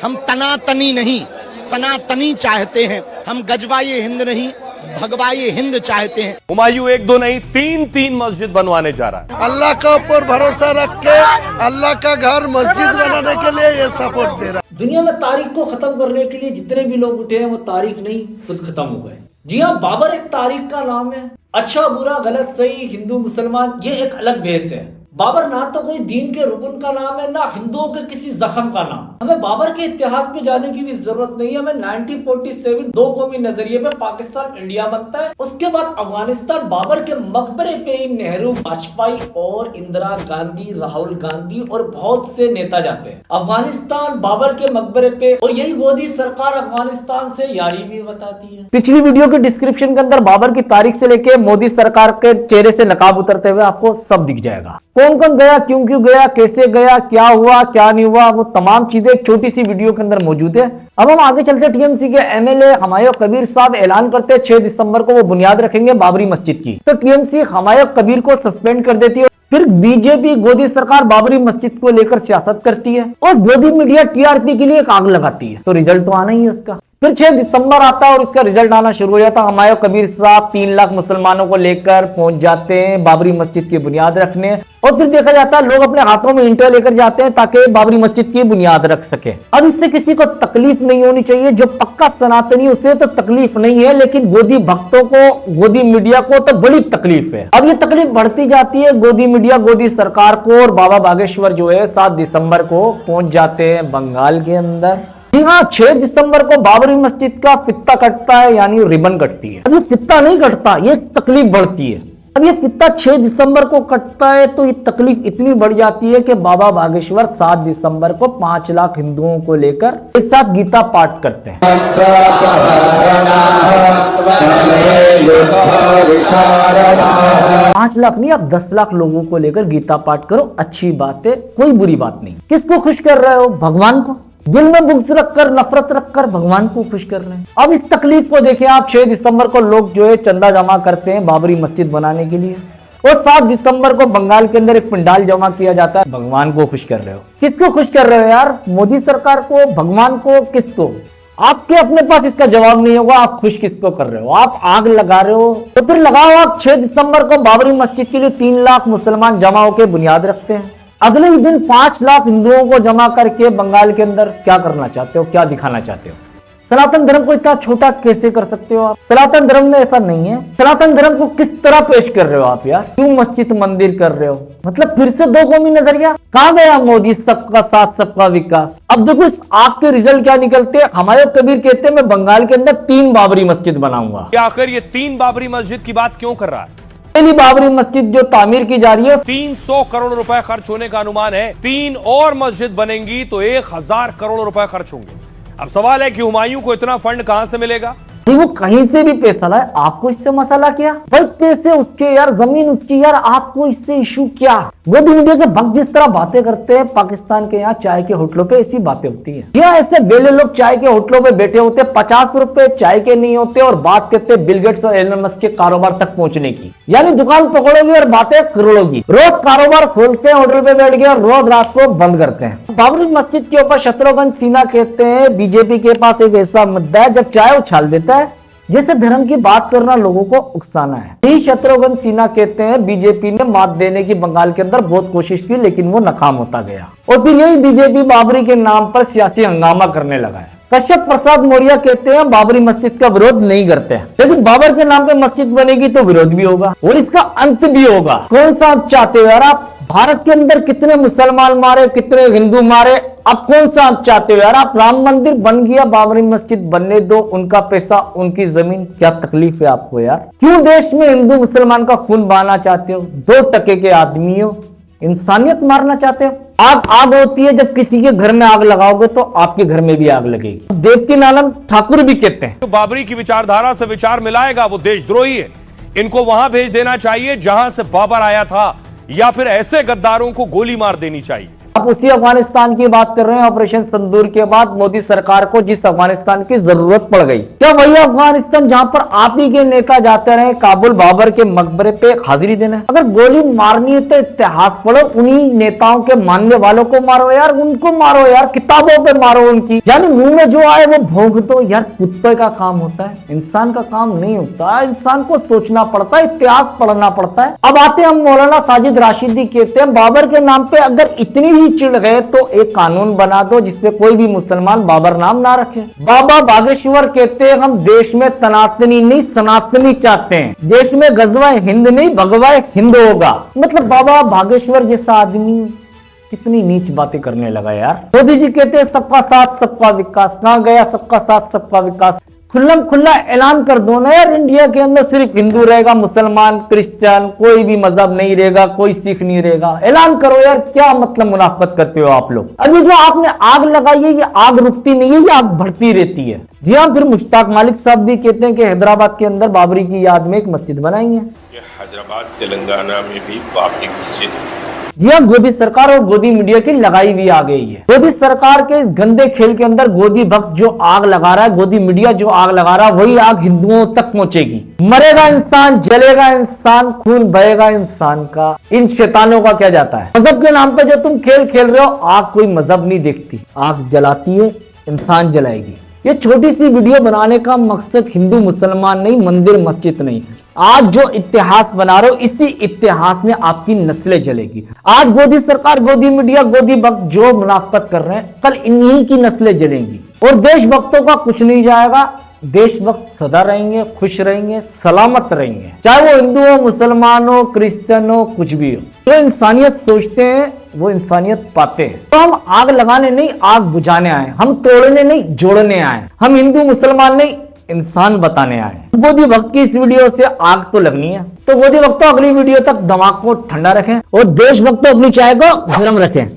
हम तनातनी नहीं सनातनी चाहते हैं। हम गजवाए हिंद नहीं भगवाए हिंद चाहते हैं। हुमायूं एक दो नहीं तीन तीन मस्जिद बनवाने जा रहा है। अल्लाह का ऊपर भरोसा रख के अल्लाह का घर मस्जिद बनाने के लिए ये सपोर्ट दे रहा है। दुनिया में तारीख को खत्म करने के लिए जितने भी लोग उठे हैं वो तारीख नहीं खुद खत्म हो गए। जी हाँ, बाबर एक तारीख का नाम है। अच्छा बुरा गलत सही हिंदू मुसलमान ये एक अलग बेस है। बाबर ना तो कोई दीन के रुकन का नाम है ना हिंदुओं के किसी जख्म का नाम। हमें बाबर के इतिहास में जाने की भी जरूरत नहीं है। हमें 1947 दो कौमी नजरिए पे पाकिस्तान इंडिया बनता है। उसके बाद अफगानिस्तान बाबर के मकबरे पे ही नेहरू वाजपेयी और इंदिरा गांधी राहुल गांधी और बहुत से नेता जाते हैं। अफगानिस्तान बाबर के मकबरे पे और यही मोदी सरकार अफगानिस्तान से यारी भी बताती है। पिछली वीडियो के डिस्क्रिप्शन के अंदर बाबर की तारीख से लेके मोदी सरकार के चेहरे से नकाब उतरते हुए आपको सब दिख जाएगा। कौन कौन गया, क्यों क्यों गया, कैसे गया, क्या हुआ क्या नहीं हुआ, वो तमाम चीजें एक छोटी सी वीडियो के अंदर मौजूद है। अब हम आगे चलते टीएमसी के एमएलए हुमायूं कबीर साहब ऐलान करते 6 दिसंबर को वो बुनियाद रखेंगे बाबरी मस्जिद की। तो टीएमसी हुमायूं कबीर को सस्पेंड कर देती है। फिर बीजेपी गोदी सरकार बाबरी मस्जिद को लेकर सियासत करती है और गोदी मीडिया टीआरपी के लिए एक आग लगाती है। तो रिजल्ट तो आना ही है उसका। फिर 6 दिसंबर आता है और इसका रिजल्ट आना शुरू हो जाता है। हुमायूं कबीर साहब 3 लाख मुसलमानों को लेकर पहुंच जाते हैं बाबरी मस्जिद की बुनियाद रखने। और फिर देखा जाता है लोग अपने हाथों में ईंटें लेकर जाते हैं ताकि बाबरी मस्जिद की बुनियाद रख सके। अब इससे किसी को तकलीफ नहीं होनी चाहिए। जो पक्का सनातनी उसे तो तकलीफ नहीं है, लेकिन गोदी भक्तों को गोदी मीडिया को तो बड़ी तकलीफ है। अब ये तकलीफ बढ़ती जाती है गोदी मीडिया गोदी सरकार को। और बाबा बागेश्वर जो है 7 दिसंबर को पहुंच जाते हैं बंगाल के अंदर। जी हाँ, 6 दिसंबर को बाबरी मस्जिद का फित्ता कटता है, यानी रिबन कटती है। अब ये फित्ता नहीं कटता, ये तकलीफ बढ़ती है। अब ये फित्ता 6 दिसंबर को कटता है तो ये तकलीफ इतनी बढ़ जाती है कि बाबा बागेश्वर 7 दिसंबर को 5 लाख हिंदुओं को लेकर एक साथ गीता पाठ करते हैं। 5 लाख नहीं, आप 10 लाख लोगों को लेकर गीता पाठ करो, अच्छी बात है, कोई बुरी बात नहीं। किसको खुश कर रहे हो? भगवान को। दिल में बुग्ज रखकर नफरत रखकर भगवान को खुश कर रहे हैं। अब इस तकलीफ को देखिए आप, 6 दिसंबर को लोग जो है चंदा जमा करते हैं बाबरी मस्जिद बनाने के लिए और 7 दिसंबर को बंगाल के अंदर एक पंडाल जमा किया जाता है। भगवान को खुश कर रहे हो। किसको खुश कर रहे हो यार? मोदी सरकार को, भगवान को, किसको? आपके अपने पास इसका जवाब नहीं होगा। आप खुश किसको कर रहे हो? आप आग लगा रहे हो तो फिर लगाओ। आप 6 दिसंबर को बाबरी मस्जिद के लिए 3 लाख मुसलमान जमा होकर बुनियाद रखते हैं। अगले ही दिन 5 लाख हिंदुओं को जमा करके बंगाल के अंदर क्या करना चाहते हो, क्या दिखाना चाहते हो? सनातन धर्म को इतना छोटा कैसे कर सकते हो आप? सनातन धर्म में ऐसा नहीं है। सनातन धर्म को किस तरह पेश कर रहे हो आप यार? क्यों मस्जिद मंदिर कर रहे हो? मतलब फिर से दो कौमी नजरिया। कहां गया मोदी सबका साथ सबका विकास? अब देखो इस आग के रिजल्ट क्या निकलते हैं। हुमायूं कबीर कहते हैं मैं बंगाल के अंदर 3 बाबरी मस्जिद बनाऊंगा। आखिर ये 3 बाबरी मस्जिद की बात क्यों कर रहा है? पहली बाबरी मस्जिद जो तामीर की जा रही है 300 करोड़ रुपए खर्च होने का अनुमान है। 3 और मस्जिद बनेंगी तो 1000 करोड़ रुपए खर्च होंगे। अब सवाल है कि हुमायूं को इतना फंड कहां से मिलेगा? वो कहीं से भी पैसा लाए, आपको इससे मसला क्या? भाई पैसे उसके यार, जमीन उसकी यार, आपको इससे इशू क्या? गोदी मीडिया के भक्त जिस तरह बातें करते हैं पाकिस्तान के यहाँ चाय के होटलों पे ऐसी बातें होती है। यहाँ ऐसे बेले लोग चाय के होटलों पे बैठे होते हैं, 50 रुपए चाय के नहीं होते और बात करते बिल गेट्स और एलन मस्क के कारोबार तक पहुंचने की। यानी दुकान पकड़ोगी और बातें करोड़ों की। रोज कारोबार खोलते हैं, होटल पे बैठ गए और रोज रात को बंद करते हैं। बाबरी मस्जिद के ऊपर शत्रुघ्न सिन्हा कहते हैं बीजेपी के पास एक ऐसा मुद्दा है जब चाय उछाल देता है जैसे धर्म की बात करना लोगों को उकसाना है। यही शत्रुघ्न सिन्हा कहते हैं बीजेपी ने मात देने की बंगाल के अंदर बहुत कोशिश की लेकिन वो नाकाम होता गया। और फिर यही बीजेपी बाबरी के नाम पर सियासी हंगामा करने लगा है। कश्यप प्रसाद मौर्य कहते हैं बाबरी मस्जिद का विरोध नहीं करते हैं, लेकिन बाबर के नाम पे मस्जिद बनेगी तो विरोध भी होगा और इसका अंत भी होगा। कौन सा आप चाहते हो यार? आप भारत के अंदर कितने मुसलमान मारे, कितने हिंदू मारे, आप कौन सा आप चाहते हो यार? आप राम मंदिर बन गया, बाबरी मस्जिद बनने दो, उनका पैसा उनकी जमीन, क्या तकलीफ है आपको यार? क्यों देश में हिंदू मुसलमान का खून बहाना चाहते हो? 2% के आदमी हो, इंसानियत मारना चाहते हो? आग होती है जब किसी के घर में आग लगाओगे तो आपके घर में भी आग लगेगी। देवकी नानम ठाकुर भी कहते हैं तो बाबरी की विचारधारा से विचार मिलाएगा वो देशद्रोही है। इनको वहां भेज देना चाहिए जहां से बाबर आया था या फिर ऐसे गद्दारों को गोली मार देनी चाहिए। आप उसी अफगानिस्तान की बात कर रहे हैं ऑपरेशन सिंदूर के बाद मोदी सरकार को जिस अफगानिस्तान की जरूरत पड़ गई। क्या वही अफगानिस्तान जहां पर आप ही के नेता जाते रहे काबुल बाबर के मकबरे पे हाजिरी देने? अगर गोली मारनी है तो इतिहास पढ़ो, उन्हीं नेताओं के मानने वालों को मारो यार, उनको मारो यार, किताबों पे मारो उनकी। यानी मुंह में जो आए वो भोंक दो यार। कुत्ते का काम होता है, इंसान का काम नहीं होता। इंसान को सोचना पड़ता है, इतिहास पढ़ना पड़ता है। अब आते हम मौलाना साजिद राशिदी कहते हैं बाबर के नाम पे अगर इतनी ही चिढ़ गए तो एक कानून बना दो जिसपे कोई भी मुसलमान बाबर नाम ना रखे। बाबा बागेश्वर कहते हैं हम देश में तनातनी नहीं सनातनी चाहते हैं, देश में गजवाए हिंद नहीं भगवाए हिंद होगा। मतलब बाबा बागेश्वर जैसा आदमी कितनी नीच बातें करने लगा यार। मोदी जी कहते हैं सबका साथ सबका विकास, कहां गया सबका साथ सबका विकास? खुल्लम खुल्ला ऐलान कर दो ना यार, इंडिया के अंदर सिर्फ हिंदू रहेगा, मुसलमान क्रिश्चियन कोई भी मजहब नहीं रहेगा, कोई सिख नहीं रहेगा। ऐलान करो यार, क्या मतलब मुनाफत करते हो आप लोग? अभी जो आपने आग लगाई है ये आग रुकती नहीं है, ये आग बढ़ती रहती है। जी हाँ, फिर मुश्ताक मालिक साहब भी कहते हैं कि हैदराबाद के अंदर बाबरी की याद में एक मस्जिद बनाई है। हैदराबाद तेलंगाना में भी बाबरी मस्जिद। जी हाँ, गोदी सरकार और गोदी मीडिया की लगाई भी आ गई है। गोदी सरकार के इस गंदे खेल के अंदर गोदी भक्त जो आग लगा रहा है, गोदी मीडिया जो आग लगा रहा है, वही आग हिंदुओं तक पहुंचेगी। मरेगा इंसान, जलेगा इंसान, खून बहेगा इंसान का। इन शैतानों का क्या जाता है? मजहब के नाम पे जो तुम खेल खेल रहे हो, आग कोई मजहब नहीं देखती, आग जलाती है, इंसान जलाएगी। ये छोटी सी वीडियो बनाने का मकसद हिंदू मुसलमान नहीं, मंदिर मस्जिद नहीं। आज जो इतिहास बना रहे हो, इसी इतिहास में आपकी नस्लें जलेगी। आज गोदी सरकार, गोदी मीडिया, गोदी भक्त जो मुनाफत कर रहे हैं, कल इन्हीं की नस्लें जलेंगी और देशभक्तों का कुछ नहीं जाएगा। देशभक्त सदा रहेंगे, खुश रहेंगे, सलामत रहेंगे, चाहे वो हिंदू हो, मुसलमान हो, क्रिश्चियन हो, कुछ भी हो। जो इंसानियत सोचते हैं वो इंसानियत पाते हैं। तो हम आग लगाने नहीं, आग बुझाने आए, हम तोड़ने नहीं, जोड़ने आए। हम हिंदू मुसलमान नहीं, इंसान बताने आए। गोदी भक्त की इस वीडियो से आग तो लगनी है, तो गोदी भक्त तो अगली वीडियो तक दिमाग को ठंडा रखें और देशभक्त तो अपनी चाय को गर्म रखें।